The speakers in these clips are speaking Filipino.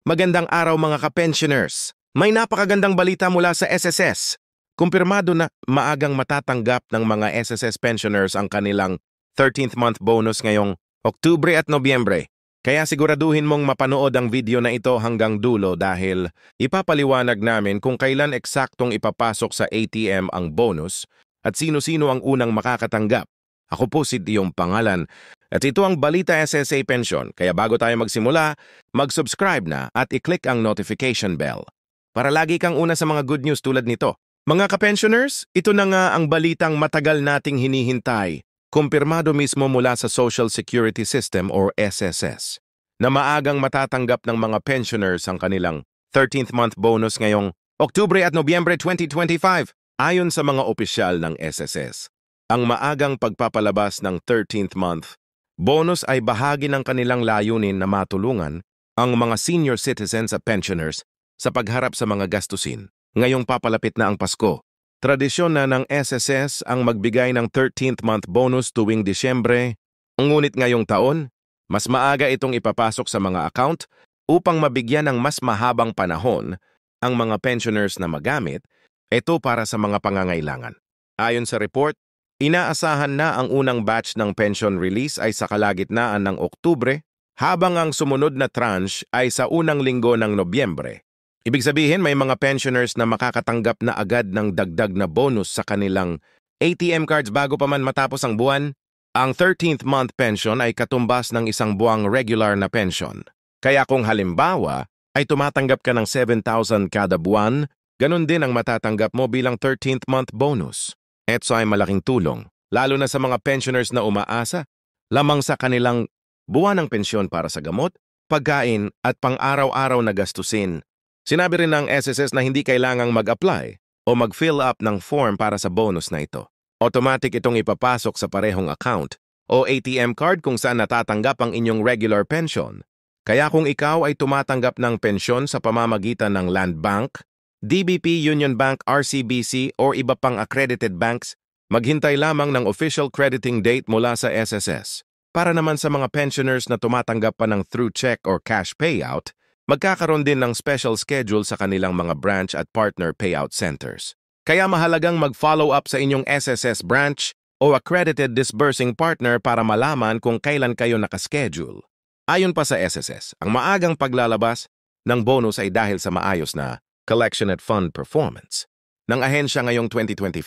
Magandang araw mga ka-pensioners. May napakagandang balita mula sa SSS. Kumpirmado na maagang matatanggap ng mga SSS pensioners ang kanilang 13th month bonus ngayong Oktubre at Nobyembre. Kaya siguraduhin mong mapanood ang video na ito hanggang dulo dahil ipapaliwanag namin kung kailan eksaktong ipapasok sa ATM ang bonus at sino-sino ang unang makakatanggap. Ako po si iyong pangalan at ito ang Balita SSA Pension. Kaya bago tayo magsimula, mag-subscribe na at i-click ang notification bell para lagi kang una sa mga good news tulad nito. Mga ka-pensioners, ito na nga ang balitang matagal nating hinihintay. Kumpirmado mismo mula sa Social Security System or SSS na maagang matatanggap ng mga pensioners ang kanilang 13th month bonus ngayong Oktubre at Nobyembre 2025 ayon sa mga opisyal ng SSS. Ang maagang pagpapalabas ng 13th month bonus ay bahagi ng kanilang layunin na matulungan ang mga senior citizens at pensioners sa pagharap sa mga gastusin. Ngayong papalapit na ang Pasko, tradisyon na ng SSS ang magbigay ng 13th month bonus tuwing Disyembre. Ngunit ngayong taon, mas maaga itong ipapasok sa mga account upang mabigyan ng mas mahabang panahon ang mga pensioners na magamit ito para sa mga pangangailangan. Ayon sa report, inaasahan na ang unang batch ng pension release ay sa kalagitnaan ng Oktubre, habang ang sumunod na tranche ay sa unang linggo ng Nobyembre. Ibig sabihin may mga pensioners na makakatanggap na agad ng dagdag na bonus sa kanilang ATM cards bago pa man matapos ang buwan. Ang 13th month pension ay katumbas ng isang buwang regular na pension. Kaya kung halimbawa ay tumatanggap ka ng 7,000 kada buwan, ganun din ang matatanggap mo bilang 13th month bonus. Ito ay malaking tulong, lalo na sa mga pensioners na umaasa lamang sa kanilang buwanang pensyon para sa gamot, pagkain at pang-araw-araw na gastusin. Sinabi rin ng SSS na hindi kailangang mag-apply o mag-fill up ng form para sa bonus na ito. Automatic itong ipapasok sa parehong account o ATM card kung saan natatanggap ang inyong regular pension. Kaya kung ikaw ay tumatanggap ng pensyon sa pamamagitan ng Land Bank, DBP, Union Bank, RCBC o iba pang accredited banks, maghintay lamang ng official crediting date mula sa SSS. Para naman sa mga pensioners na tumatanggap pa ng through check or cash payout, magkakaroon din ng special schedule sa kanilang mga branch at partner payout centers. Kaya mahalagang mag-follow up sa inyong SSS branch o accredited disbursing partner para malaman kung kailan kayo nakaschedule. Ayon pa sa SSS, ang maagang paglalabas ng bonus ay dahil sa maayos na collection at fund performance ng ahensya ngayong 2025.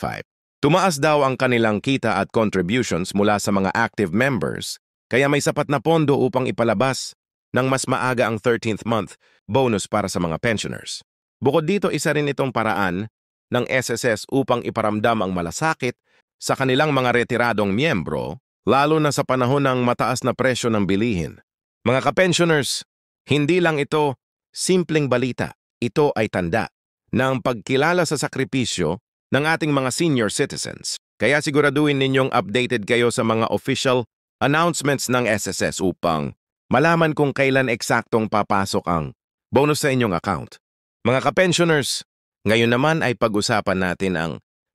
Tumaas daw ang kanilang kita at contributions mula sa mga active members, kaya may sapat na pondo upang ipalabas ng mas maaga ang 13th month bonus para sa mga pensioners. Bukod dito, isa rin itong paraan ng SSS upang iparamdam ang malasakit sa kanilang mga retiradong miyembro, lalo na sa panahon ng mataas na presyo ng bilihin. Mga ka-pensioners, hindi lang ito simpleng balita. Ito ay tanda ng pagkilala sa sakripisyo ng ating mga senior citizens. Kaya siguraduhin ninyong updated kayo sa mga official announcements ng SSS upang malaman kung kailan eksaktong papasok ang bonus sa inyong account. Mga ka-pensioners, ngayon naman ay pag-usapan natin ang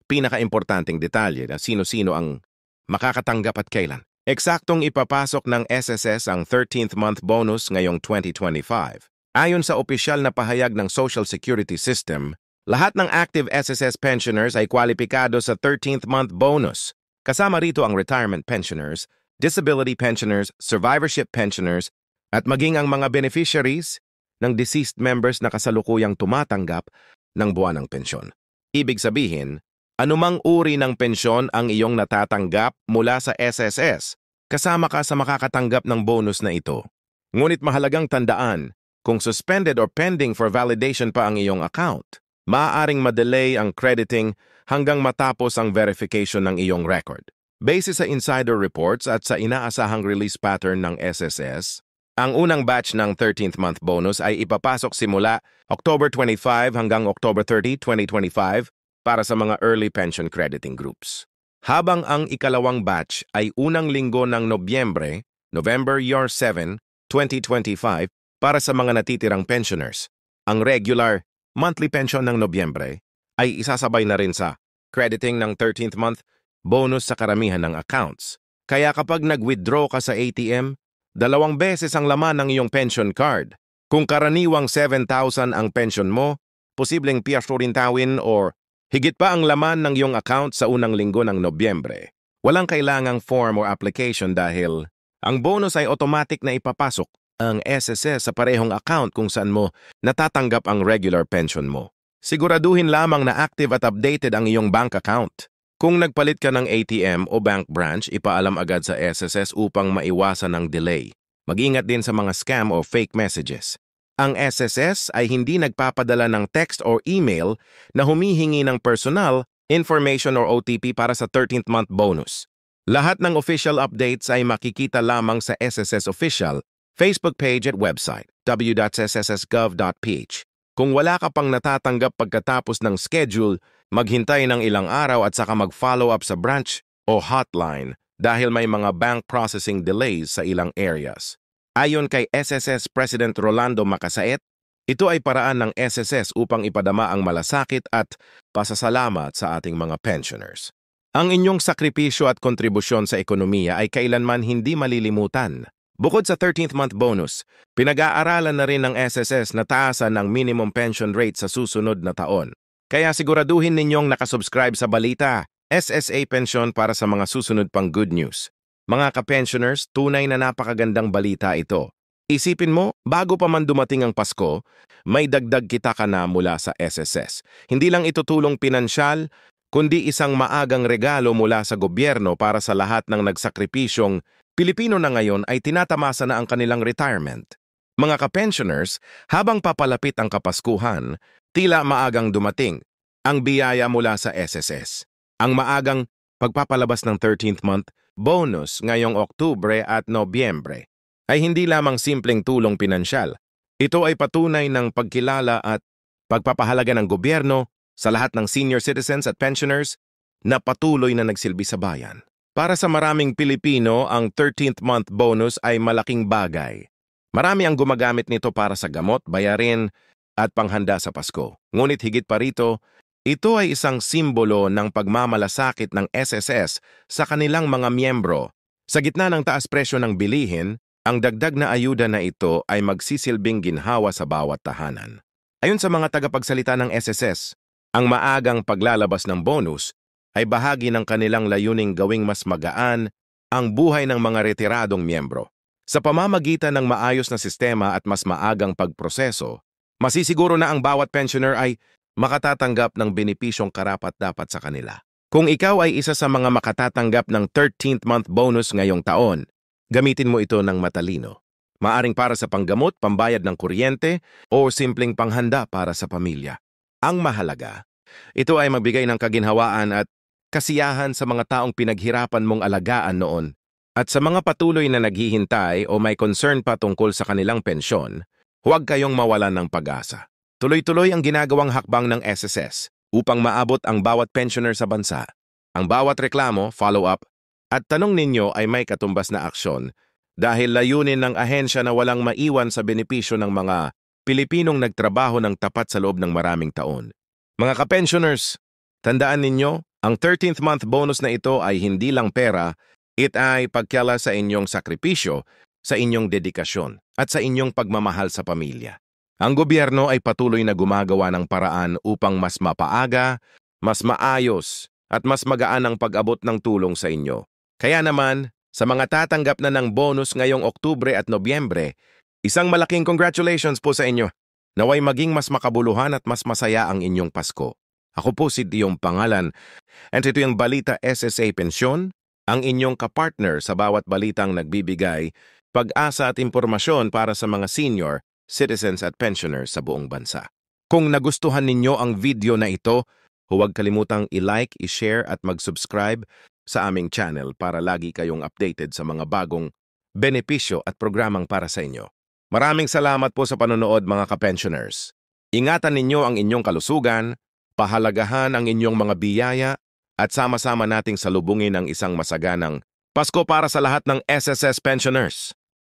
pinaka-importanting detalye na sino-sino ang makakatanggap at kailan. Eksaktong ipapasok ng SSS ang 13th month bonus ngayong 2025. Ayon sa opisyal na pahayag ng Social Security System, lahat ng active SSS pensioners ay kwalipikado sa 13th month bonus. Kasama rito ang retirement pensioners, disability pensioners, survivorship pensioners, at maging ang mga beneficiaries ng deceased members na kasalukuyang tumatanggap ng buwanang pensyon. Ibig sabihin, anumang uri ng pensyon ang iyong natatanggap mula sa SSS, kasama ka sa makakatanggap ng bonus na ito. Ngunit mahalagang tandaan, kung suspended or pending for validation pa ang iyong account, maaaring madelay ang crediting hanggang matapos ang verification ng iyong record. Base sa insider reports at sa inaasahang release pattern ng SSS, ang unang batch ng 13th month bonus ay ipapasok simula October 25 hanggang October 30, 2025 para sa mga early pension crediting groups. Habang ang ikalawang batch ay unang linggo ng Nobyembre, November 7, 2025, para sa mga natitirang pensioners. Ang regular monthly pension ng Nobyembre ay isasabay na rin sa crediting ng 13th month bonus sa karamihan ng accounts. Kaya kapag nag-withdraw ka sa ATM, 2 beses ang laman ng iyong pension card. Kung karaniwang 7,000 ang pension mo, posibleng piyasurintawin or higit pa ang laman ng iyong account sa unang linggo ng Nobyembre. Walang kailangang form or application dahil ang bonus ay automatic na ipapasok ang SSS sa parehong account kung saan mo natatanggap ang regular pension mo. Siguraduhin lamang na active at updated ang iyong bank account. Kung nagpalit ka ng ATM o bank branch, ipaalam agad sa SSS upang maiwasan ang delay. Mag-ingat din sa mga scam o fake messages. Ang SSS ay hindi nagpapadala ng text or email na humihingi ng personal, information or OTP para sa 13th month bonus. Lahat ng official updates ay makikita lamang sa SSS Official, Facebook page at website, w.sssgov.ph. Kung wala ka pang natatanggap pagkatapos ng schedule, maghintay ng ilang araw at saka mag-follow up sa branch o hotline dahil may mga bank processing delays sa ilang areas. Ayon kay SSS President Rolando Macasait, ito ay paraan ng SSS upang ipadama ang malasakit at pasasalamat sa ating mga pensioners. Ang inyong sakripisyo at kontribusyon sa ekonomiya ay kailanman hindi malilimutan. Bukod sa 13th month bonus, pinag-aaralan na rin ng SSS na taasan ng minimum pension rate sa susunod na taon. Kaya siguraduhin ninyong nakasubscribe sa balita, SSA Pension para sa mga susunod pang good news. Mga ka-pensioners, tunay na napakagandang balita ito. Isipin mo, bago pa man dumating ang Pasko, may dagdag kita ka na mula sa SSS. Hindi lang ito tulong pinansyal, kundi isang maagang regalo mula sa gobyerno para sa lahat ng nagsakripisyong Pilipino na ngayon ay tinatamasa na ang kanilang retirement. Mga ka-pensioners, habang papalapit ang Kapaskuhan, tila maagang dumating ang biyaya mula sa SSS. Ang maagang pagpapalabas ng 13th month bonus ngayong Oktubre at Nobyembre ay hindi lamang simpleng tulong pinansyal. Ito ay patunay ng pagkilala at pagpapahalaga ng gobyerno sa lahat ng senior citizens at pensioners na patuloy na nagsilbi sa bayan. Para sa maraming Pilipino, ang 13th month bonus ay malaking bagay. Marami ang gumagamit nito para sa gamot, bayarin at panghanda sa Pasko. Ngunit higit pa rito, ito ay isang simbolo ng pagmamalasakit ng SSS sa kanilang mga miyembro. Sa gitna ng taas presyo ng bilihin, ang dagdag na ayuda na ito ay magsisilbing ginhawa sa bawat tahanan. Ayon sa mga tagapagsalita ng SSS, ang maagang paglalabas ng bonus ay bahagi ng kanilang layuning gawing mas magaan ang buhay ng mga retiradong miyembro. Sa pamamagitan ng maayos na sistema at mas maagang pagproseso, masisiguro na ang bawat pensioner ay makatatanggap ng benepisyong karapat-dapat sa kanila. Kung ikaw ay isa sa mga makatatanggap ng 13th month bonus ngayong taon, gamitin mo ito ng matalino. Maaring para sa panggamot, pambayad ng kuryente, o simpleng panghanda para sa pamilya. Ang mahalaga, ito ay magbigay ng kaginhawaan at kasiyahan sa mga taong pinaghirapan mong alagaan noon. At sa mga patuloy na naghihintay o may concern pa tungkol sa kanilang pensyon, huwag kayong mawalan ng pag-asa. Tuloy-tuloy ang ginagawang hakbang ng SSS upang maabot ang bawat pensioner sa bansa. Ang bawat reklamo, follow-up, at tanong ninyo ay may katumbas na aksyon dahil layunin ng ahensya na walang maiwan sa benepisyo ng mga Pilipinong nagtrabaho ng tapat sa loob ng maraming taon. Mga ka-pensioners, tandaan ninyo, ang 13th month bonus na ito ay hindi lang pera, it ay pagkyala sa inyong sakripisyo, sa inyong dedikasyon, at sa inyong pagmamahal sa pamilya. Ang gobyerno ay patuloy na gumagawa ng paraan upang mas mapaaga, mas maayos, at mas magaan ang pag-abot ng tulong sa inyo. Kaya naman, sa mga tatanggap na ng bonus ngayong Oktubre at Nobyembre, isang malaking congratulations po sa inyo. Naway maging mas makabuluhan at mas masaya ang inyong Pasko. Ako po si Diyong Pangalan, and ito yung Balita SSA Pensyon, ang inyong kapartner sa bawat balitang nagbibigay pag-asa at impormasyon para sa mga senior citizens at pensioners sa buong bansa. Kung nagustuhan ninyo ang video na ito, huwag kalimutang i-like, i-share at mag-subscribe sa aming channel para lagi kayong updated sa mga bagong benepisyo at programang para sa inyo. Maraming salamat po sa panonood mga ka-pensioners. Ingatan ninyo ang inyong kalusugan, pahalagahan ang inyong mga biyaya at sama-sama nating salubungin ang isang masaganang Pasko para sa lahat ng SSS pensioners.